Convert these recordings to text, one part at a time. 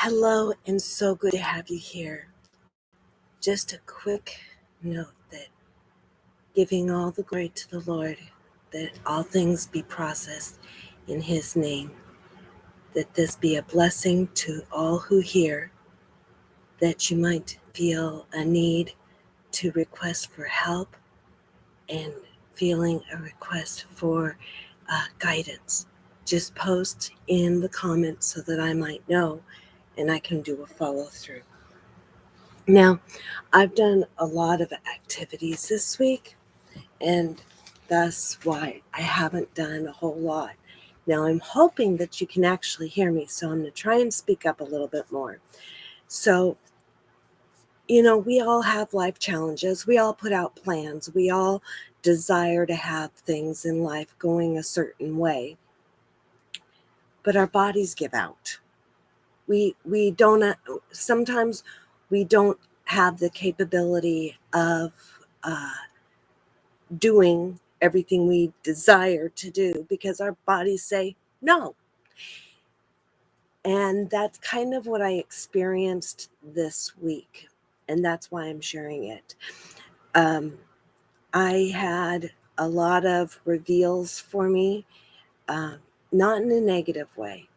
Hello, and so good to have you here. Just a quick note that giving all the glory to the Lord, that all things be processed in His name, that this be a blessing to all who hear, that you might feel a need to request for help and feeling a request for guidance. Just post in the comments so that I might know and I can do a follow through. Now, I've done a lot of activities this week, and that's why I haven't done a whole lot. Now, I'm hoping that you can actually hear me, so I'm going to try and speak up a little bit more. So, we all have life challenges. We all put out plans. We all desire to have things in life going a certain way, but our bodies give out. We don't, sometimes we don't have the capability of doing everything we desire to do because our bodies say no. And that's kind of what I experienced this week. And that's why I'm sharing it. I had a lot of reveals for me, not in a negative way,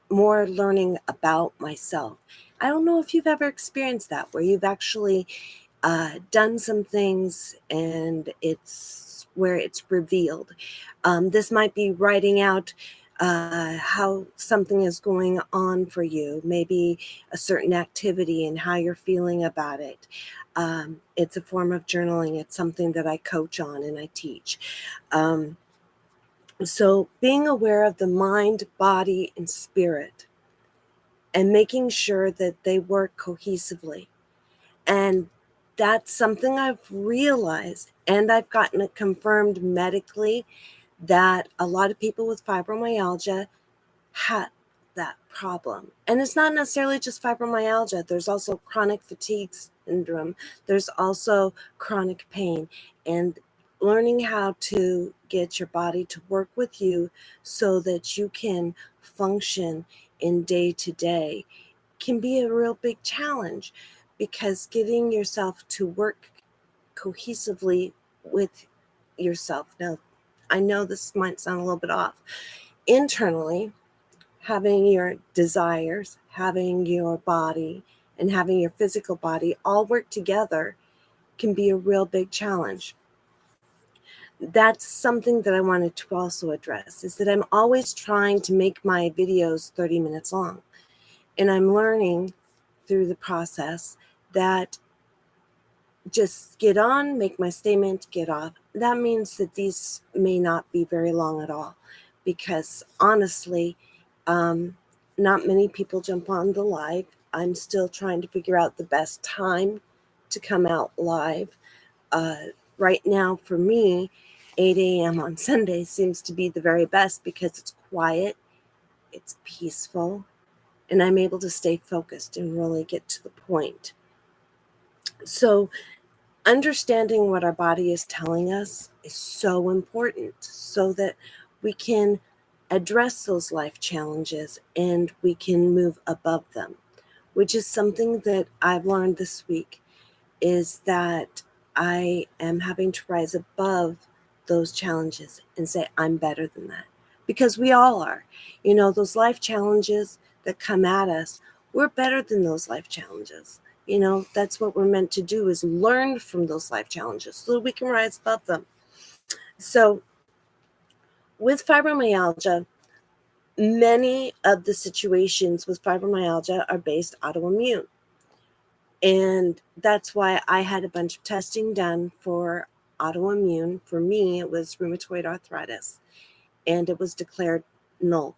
more learning about myself. I don't know if you've ever experienced that, where you've actually done some things and it's where it's revealed. This might be writing out how something is going on for you, maybe a certain activity and how you're feeling about it. It's a form of journaling. It's something that I coach on and I teach. So being aware of the mind, body, and spirit and making sure that they work cohesively. And that's something I've realized, and I've gotten it confirmed medically that a lot of people with fibromyalgia have that problem. And it's not necessarily just fibromyalgia. There's also chronic fatigue syndrome. There's also chronic pain. And learning how to get your body to work with you so that you can function in day to day can be a real big challenge, because getting yourself to work cohesively with yourself. Now, I know this might sound a little bit off. Internally, having your desires, having your body, and having your physical body all work together can be a real big challenge. That's something that I wanted to also address, is that I'm always trying to make my videos 30 minutes long. And I'm learning through the process that just get on, make my statement, get off. That means that these may not be very long at all, because honestly, not many people jump on the live. I'm still trying to figure out the best time to come out live. Right now, for me, 8 a.m. on Sunday seems to be the very best because it's quiet, it's peaceful, and I'm able to stay focused and really get to the point. So understanding what our body is telling us is so important so that we can address those life challenges and we can move above them, which is something that I've learned this week, is that I am having to rise above those challenges and say, I'm better than that. Because we all are. Those life challenges that come at us, we're better than those life challenges. That's what we're meant to do, is learn from those life challenges so that we can rise above them. So with fibromyalgia, many of the situations with fibromyalgia are based autoimmune. And that's why I had a bunch of testing done for autoimmune. For me, it was rheumatoid arthritis, and it was declared null.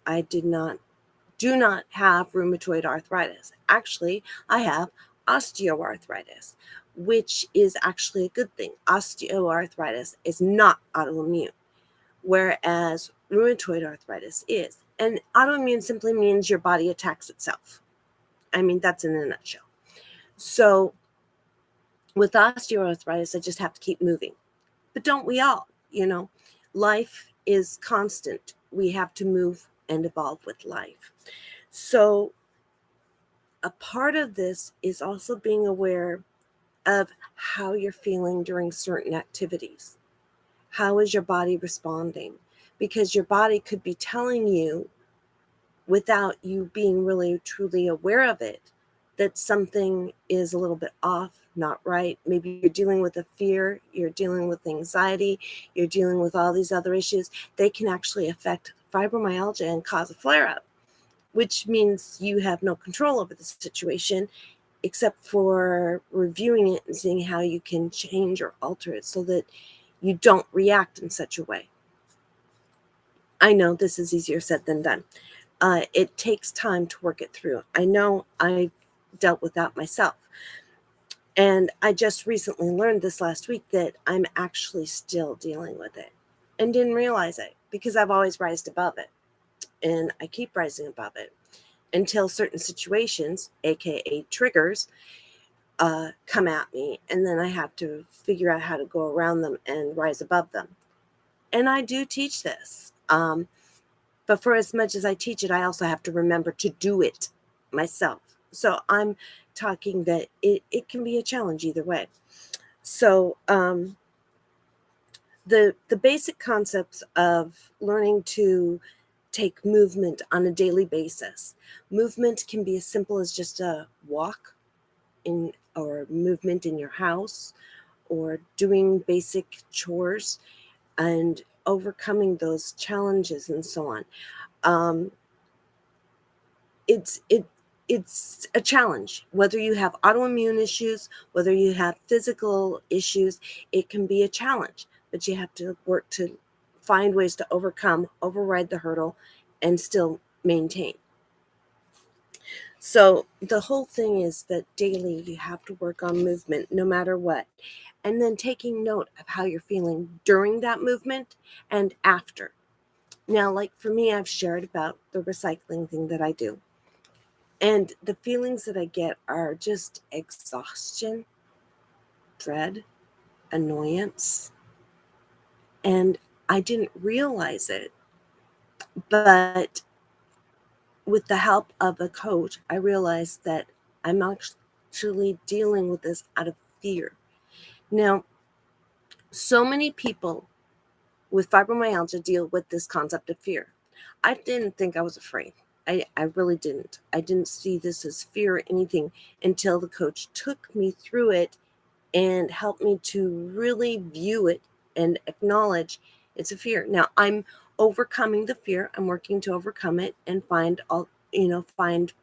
I do not have rheumatoid arthritis. Actually, I have osteoarthritis, which is actually a good thing. Osteoarthritis is not autoimmune, whereas rheumatoid arthritis is. And autoimmune simply means your body attacks itself. I mean, that's in a nutshell. So with osteoarthritis, I just have to keep moving. But don't we all? Life is constant. We have to move and evolve with life. So a part of this is also being aware of how you're feeling during certain activities. How is your body responding? Because your body could be telling you, without you being really truly aware of it, that something is a little bit off, not right. Maybe you're dealing with a fear, you're dealing with anxiety, you're dealing with all these other issues. They can actually affect fibromyalgia and cause a flare-up, which means you have no control over the situation except for reviewing it and seeing how you can change or alter it so that you don't react in such a way. I know this is easier said than done. It takes time to work it through. I know I dealt with that myself. And I just recently learned this last week that I'm actually still dealing with it and didn't realize it because I've always rised above it. And I keep rising above it until certain situations, aka triggers, come at me. And then I have to figure out how to go around them and rise above them. And I do teach this. But for as much as I teach it, I also have to remember to do it myself. So I'm talking that it can be a challenge either way. So the basic concepts of learning to take movement on a daily basis. Movement can be as simple as just a walk in or movement in your house or doing basic chores and overcoming those challenges and so on. Um, it's it it's a challenge. Whether you have autoimmune issues, whether you have physical issues, it can be a challenge. But you have to work to find ways to overcome, override the hurdle, and still maintain. So the whole thing is that daily you have to work on movement no matter what. And then taking note of how you're feeling during that movement and after. Now, like for me, I've shared about the recycling thing that I do. And the feelings that I get are just exhaustion, dread, annoyance. And I didn't realize it. But with the help of a coach, I realized that I'm actually dealing with this out of fear. Now, so many people with fibromyalgia deal with this concept of fear. I didn't think I was afraid. I really didn't. I didn't see this as fear or anything until the coach took me through it and helped me to really view it and acknowledge it's a fear. Now I'm overcoming the fear. I'm working to overcome it and find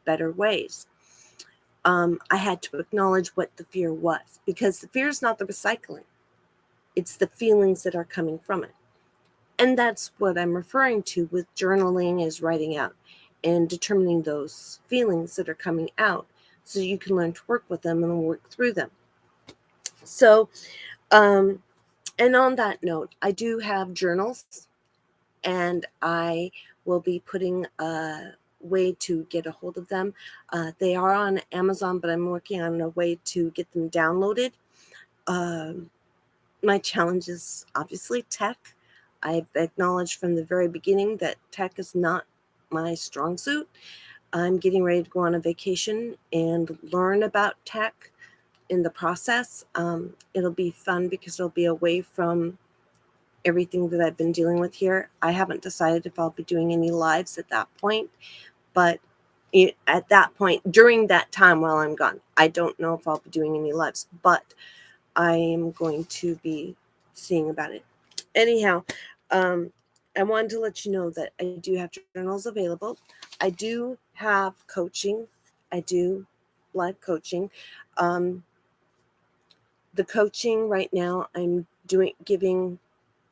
better ways. I had to acknowledge what the fear was because the fear is not the recycling. It's the feelings that are coming from it. And that's what I'm referring to with journaling is writing out and determining those feelings that are coming out so you can learn to work with them and work through them. So, and on that note, I do have journals and I will be putting a way to get a hold of them. They are on Amazon, but I'm working on a way to get them downloaded. My challenge is obviously tech. I've acknowledged from the very beginning that tech is not my strong suit. I'm getting ready to go on a vacation and learn about tech in the process. It'll be fun because it'll be away from everything that I've been dealing with here. I haven't decided if I'll be doing any lives at that point, but at that point, during that time while I'm gone, I don't know if I'll be doing any lives, but I am going to be seeing about it. Anyhow, I wanted to let you know that I do have journals available. I do have coaching. I do live coaching. The coaching right now, I'm giving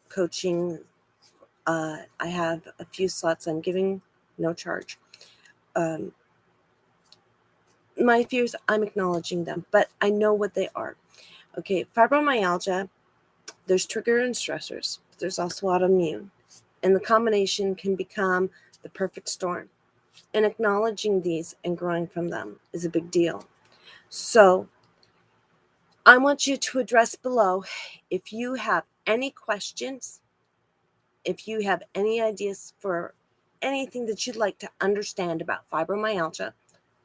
coaching. I have a few slots I'm giving, no charge. My fears, I'm acknowledging them, but I know what they are. Okay, fibromyalgia, there's trigger and stressors. There's also autoimmune. And the combination can become the perfect storm. And acknowledging these and growing from them is a big deal. So I want you to address below if you have any questions, if you have any ideas for anything that you'd like to understand about fibromyalgia,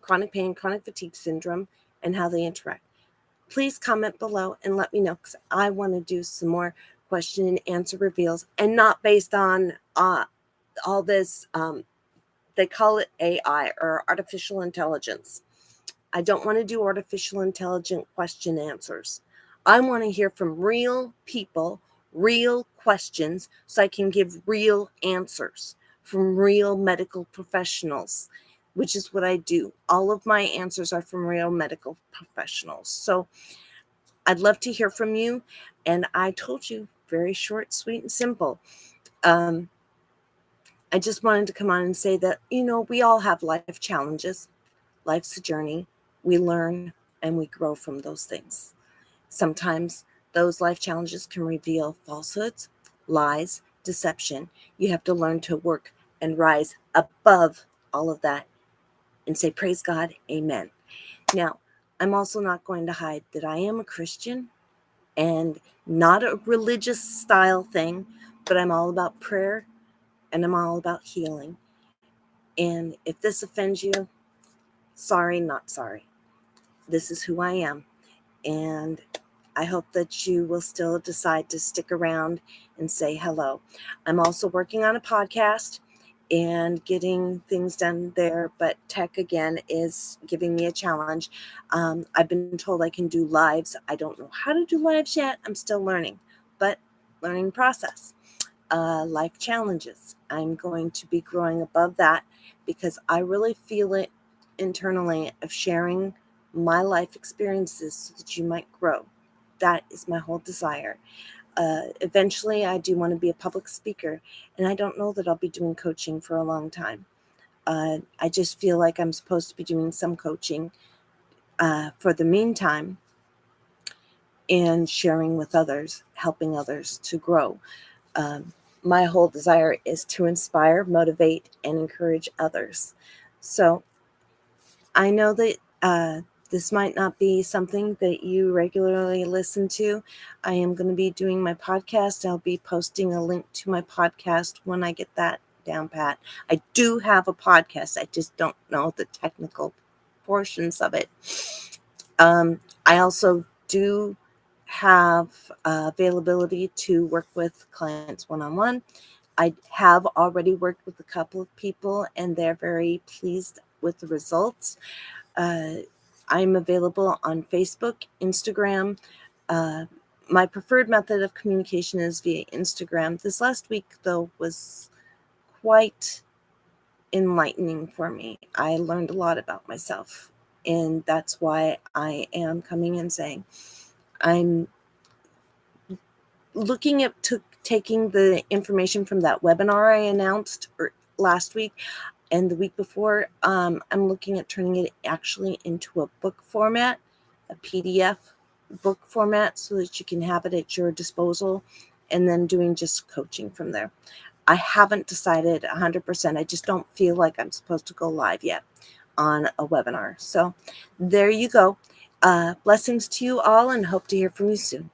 chronic pain, chronic fatigue syndrome, and how they interact. Please comment below and let me know, because I want to do some more question and answer reveals, and not based on all this, they call it AI, or artificial intelligence. I don't want to do artificial intelligent question answers. I want to hear from real people, real questions, so I can give real answers from real medical professionals, which is what I do. All of my answers are from real medical professionals. So I'd love to hear from you. And I told you, very short, sweet, and simple. I just wanted to come on and say that, we all have life challenges. Life's a journey. We learn and we grow from those things. Sometimes those life challenges can reveal falsehoods, lies, deception. You have to learn to work and rise above all of that and say, praise God, amen. Now, I'm also not going to hide that I am a Christian, and not a religious style thing, but I'm all about prayer and I'm all about healing. And if this offends you, sorry, not sorry. This is who I am. And I hope that you will still decide to stick around and say hello. I'm also working on a podcast and getting things done there, but tech again is giving me a challenge. I've been told I can do lives. I don't know how to do lives yet. I'm still learning, but learning process. Life challenges. I'm going to be growing above that, because I really feel it internally of sharing my life experiences so that you might grow. That is my whole desire. Eventually, I do want to be a public speaker, and I don't know that I'll be doing coaching for a long time. I just feel like I'm supposed to be doing some coaching for the meantime, and sharing with others, helping others to grow. My whole desire is to inspire, motivate, and encourage others. So I know that this might not be something that you regularly listen to. I am going to be doing my podcast. I'll be posting a link to my podcast when I get that down pat. I do have a podcast. I just don't know the technical portions of it. I also do have availability to work with clients one-on-one. I have already worked with a couple of people, and they're very pleased with the results. I'm available on Facebook, Instagram. My preferred method of communication is via Instagram. This last week, though, was quite enlightening for me. I learned a lot about myself, and that's why I am coming and saying I'm looking at taking the information from that webinar I announced last week and the week before. I'm looking at turning it actually into a book format, a PDF book format, so that you can have it at your disposal, and then doing just coaching from there. I haven't decided 100%. I just don't feel like I'm supposed to go live yet on a webinar. So there you go. Blessings to you all, and hope to hear from you soon.